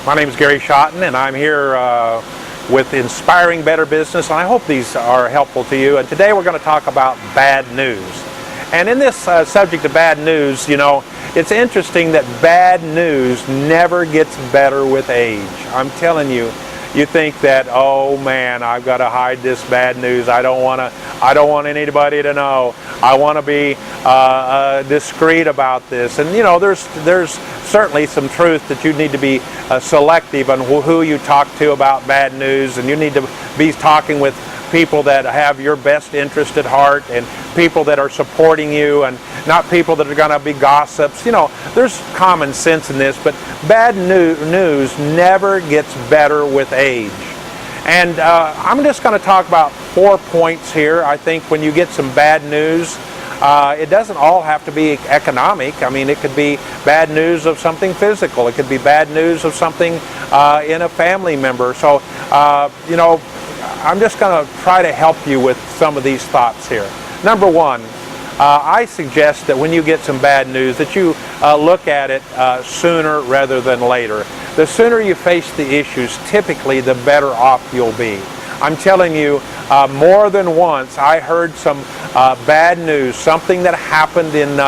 My name is Gary Schotten, and I'm here with Inspiring Better Business, and I hope these are helpful to you. And today we're going to talk about bad news. And in this subject of bad news, you know, it's interesting that bad news never gets better with age. I'm telling you, you think that, oh man, I've got to hide this bad news. I don't want anybody to know. I want to be discreet about this. And you know, there's certainly some truth that you need to be selective on who you talk to about bad news, and you need to be talking with people that have your best interest at heart and people that are supporting you, and not people that are going to be gossips. You know, there's common sense in this, but bad news never gets better with age. And I'm just going to talk about 4 points here. I think when you get some bad news, it doesn't all have to be economic. I mean, it could be bad news of something physical. It could be bad news of something in a family member. So, you know, I'm just going to try to help you with some of these thoughts here. Number one, I suggest that when you get some bad news that you look at it sooner rather than later. The sooner you face the issues, typically the better off you'll be. I'm telling you, more than once I heard some bad news, something that happened in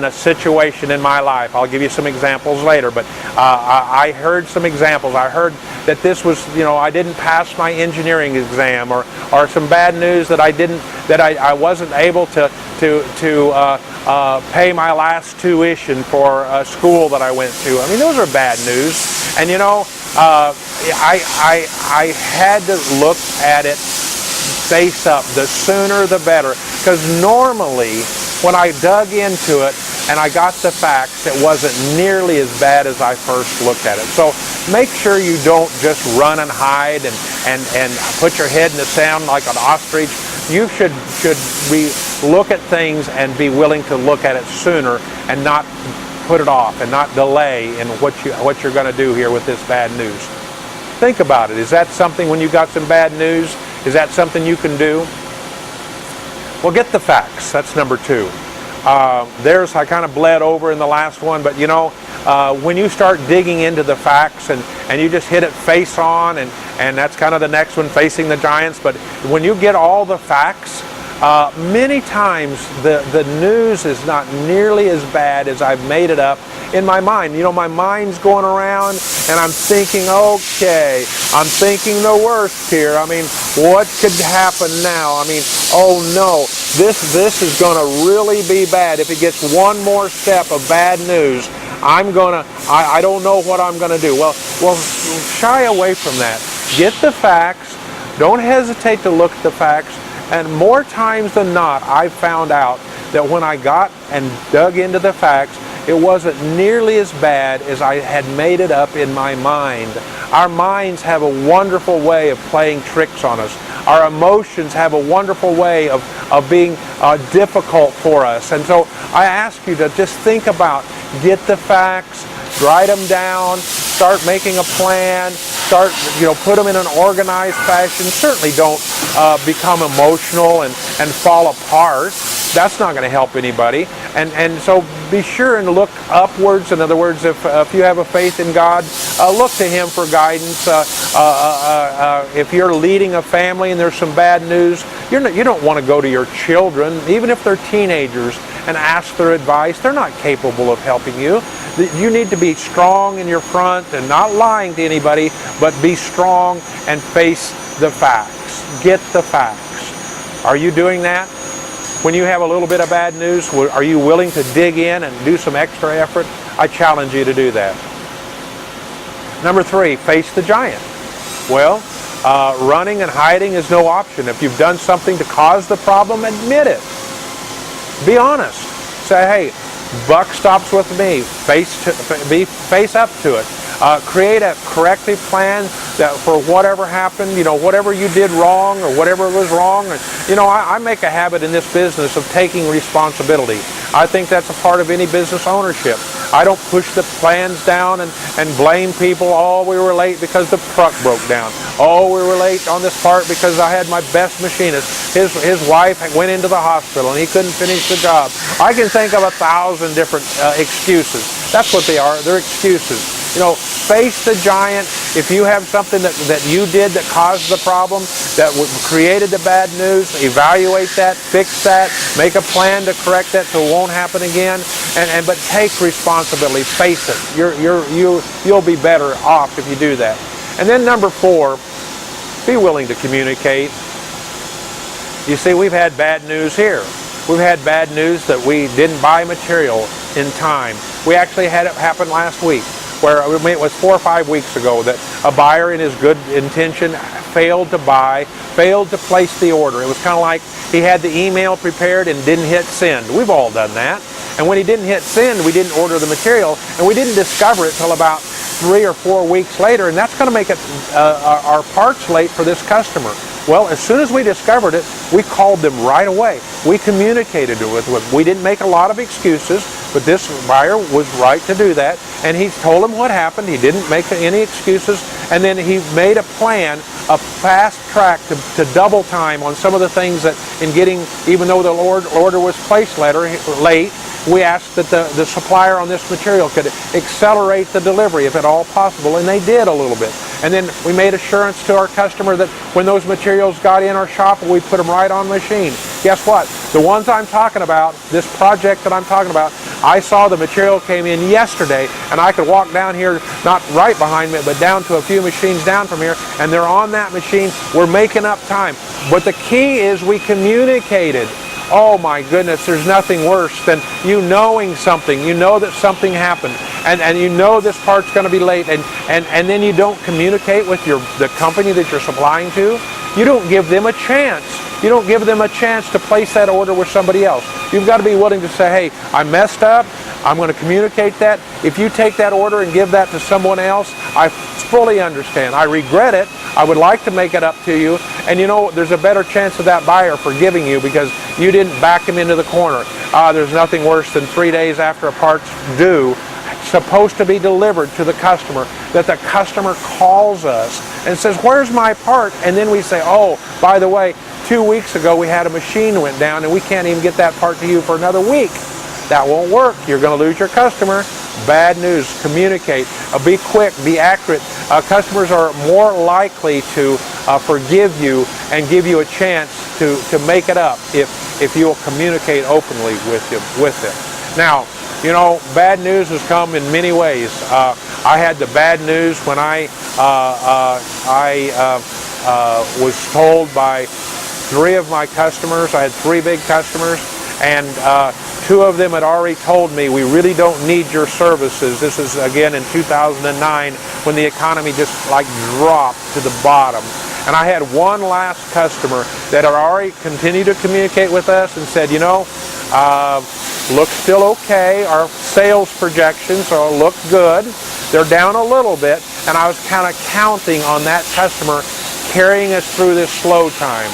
a situation in my life. I'll give you some examples later, but I heard some examples. I heard that this was, you know, I didn't pass my engineering exam, or some bad news that I wasn't able to pay my last tuition for a school that I went to. I mean, those are bad news. And you know, I had to look at it face up. The sooner the better. Because normally, when I dug into it and I got the facts, it wasn't nearly as bad as I first looked at it. So make sure you don't just run and hide and put your head in the sand like an ostrich. You should look at things and be willing to look at it sooner and not put it off and not delay in what you're going to do here with this bad news. Think about it. Is that something, when you got some bad news, is that something you can do? Well, get the facts. That's number two. I kind of bled over in the last one, but you know, when you start digging into the facts and you just hit it face on, and that's kind of the next one, facing the giants, but when you get all the facts, many times the news is not nearly as bad as I've made it up in my mind. You know, my mind's going around and I'm thinking, okay, I'm thinking the worst here. I mean, what could happen now? I mean, oh no, this is going to really be bad. If it gets one more step of bad news, I don't know what I'm going to do. Well, shy away from that. Get the facts. Don't hesitate to look at the facts. And more times than not, I found out that when I got and dug into the facts, it wasn't nearly as bad as I had made it up in my mind. Our minds have a wonderful way of playing tricks on us. Our emotions have a wonderful way of being difficult for us. And so I ask you to just think about, get the facts, write them down, start making a plan, put them in an organized fashion. Certainly don't become emotional and fall apart. That's not going to help anybody. And so be sure and look upwards. In other words, if you have a faith in God, look to Him for guidance. If you're leading a family and there's some bad news, you don't want to go to your children, even if they're teenagers, and ask their advice. They're not capable of helping you. You need to be strong in your front and not lying to anybody, but be strong and face the facts. Get the facts. Are you doing that? When you have a little bit of bad news, are you willing to dig in and do some extra effort? I challenge you to do that. Number three, face the giant. Well, running and hiding is no option. If you've done something to cause the problem, admit it. Be honest. Say, hey, buck stops with me. Face up to it. Create a corrective plan that for whatever happened, you know, whatever you did wrong or whatever was wrong. You know, I make a habit in this business of taking responsibility. I think that's a part of any business ownership. I don't push the plans down and blame people. Oh, we were late because the truck broke down. Oh, we were late on this part because I had my best machinist. His wife went into the hospital and he couldn't finish the job. I can think of 1,000 different excuses. That's what they are. They're excuses. Face the giant. If you have something that you did that caused the problem, that created the bad news, evaluate that, fix that, make a plan to correct that so it won't happen again, but take responsibility. Face it. You'll be better off if you do that. And then number 4, be willing to communicate. You see, we've had bad news here. We've had bad news that we didn't buy material in time. We actually had it happen last week, where it was 4 or 5 weeks ago that a buyer in his good intention failed to place the order. It was kind of like he had the email prepared and didn't hit send. We've all done that. And when he didn't hit send, we didn't order the material, and we didn't discover it till about 3 or 4 weeks later, and that's going to make it our parts late for this customer. Well, as soon as we discovered it, we called them right away. We communicated with them. We didn't make a lot of excuses, but this buyer was right to do that. And he told them what happened. He didn't make any excuses. And then he made a plan, a fast track to double time on some of the things that in getting, even though the order was placed late, we asked that the supplier on this material could accelerate the delivery if at all possible, and they did a little bit. And then we made assurance to our customer that when those materials got in our shop, we put them right on the machine. Guess what? The ones I'm talking about, this project that I'm talking about, I saw the material came in yesterday, and I could walk down here, not right behind me, but down to a few machines down from here, and they're on that machine. We're making up time. But the key is we communicated. Oh my goodness, there's nothing worse than you knowing something. You know that something happened, and you know this part's going to be late, and then you don't communicate with the company that you're supplying to. You don't give them a chance. You don't give them a chance to place that order with somebody else. You've got to be willing to say, hey, I messed up. I'm going to communicate that. If you take that order and give that to someone else, I fully understand. I regret it. I would like to make it up to you. And there's a better chance of that buyer forgiving you because you didn't back him into the corner. There's nothing worse than 3 days after a part's due, supposed to be delivered to the customer, that the customer calls us and says, where's my part? And then we say, oh, by the way, 2 weeks ago we had a machine went down and we can't even get that part to you for another week. That won't work. You're going to lose your customer. Bad news. Communicate. Be quick. Be accurate. Customers are more likely to forgive you and give you a chance to make it up if you will communicate openly with them. Now, bad news has come in many ways. I had the bad news when I was told by 3 of my customers. I had 3 big customers, and 2 of them had already told me, we really don't need your services. This is again in 2009 when the economy just dropped to the bottom. And I had one last customer that had already continued to communicate with us and said, looks still okay. Our sales projections look good. They're down a little bit. And I was kind of counting on that customer carrying us through this slow time.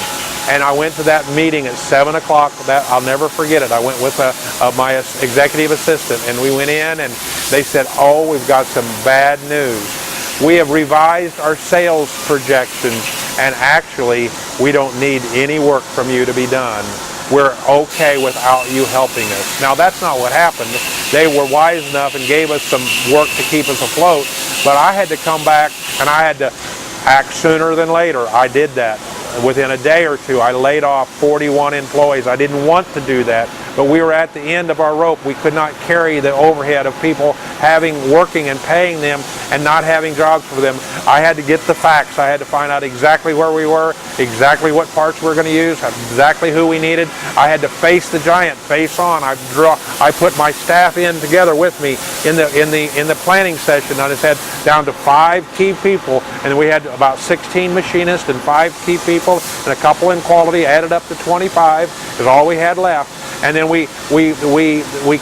And I went to that meeting at 7 o'clock. I'll never forget it. I went with my executive assistant, and we went in, and they said, oh, we've got some bad news. We have revised our sales projections, and actually, we don't need any work from you to be done. We're okay without you helping us. Now, that's not what happened. They were wise enough and gave us some work to keep us afloat, but I had to come back, and I had to act sooner than later. I did that. Within a day or 2, I laid off 41 employees. I didn't want to do that, but we were at the end of our rope. We could not carry the overhead of people working and paying them and not having jobs for them. I had to get the facts. I had to find out exactly where we were, exactly what parts we were going to use, exactly who we needed. I had to face the giant, face on. I put my staff in together with me in the planning session. I just had down to 5 key people, and we had about 16 machinists and 5 key people and a couple in quality, added up to 25 is all we had left. And then we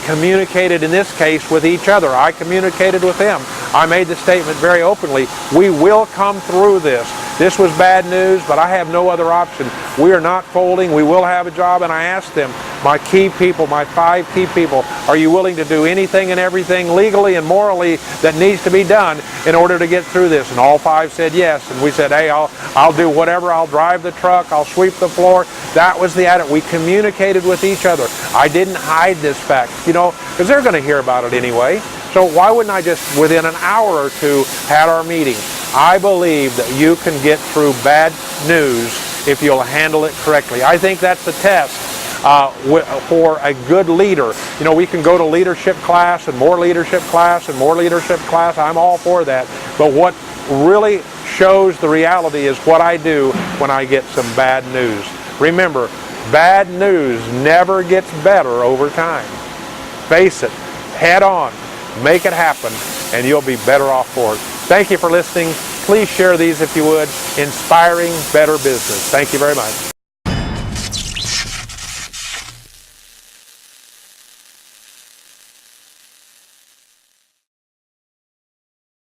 communicated in this case with each other. I communicated with them. I made the statement very openly, we will come through this. This was bad news, but I have no other option. We are not folding. We will have a job. And I asked them, my key people, my 5 key people, are you willing to do anything and everything legally and morally that needs to be done in order to get through this? And all 5 said yes. And we said, hey, I'll do whatever. I'll drive the truck. I'll sweep the floor. That was the attitude. We communicated with each other. I didn't hide this fact, because they're going to hear about it anyway. So why wouldn't I just, within an hour or two, had our meeting? I believe that you can get through bad news if you'll handle it correctly. I think that's the test for a good leader. You know, we can go to leadership class and more leadership class and more leadership class. I'm all for that. But what really shows the reality is what I do when I get some bad news. Remember, bad news never gets better over time. Face it, head on, make it happen, and you'll be better off for it. Thank you for listening. Please share these if you would. Inspiring Better Business. Thank you very much.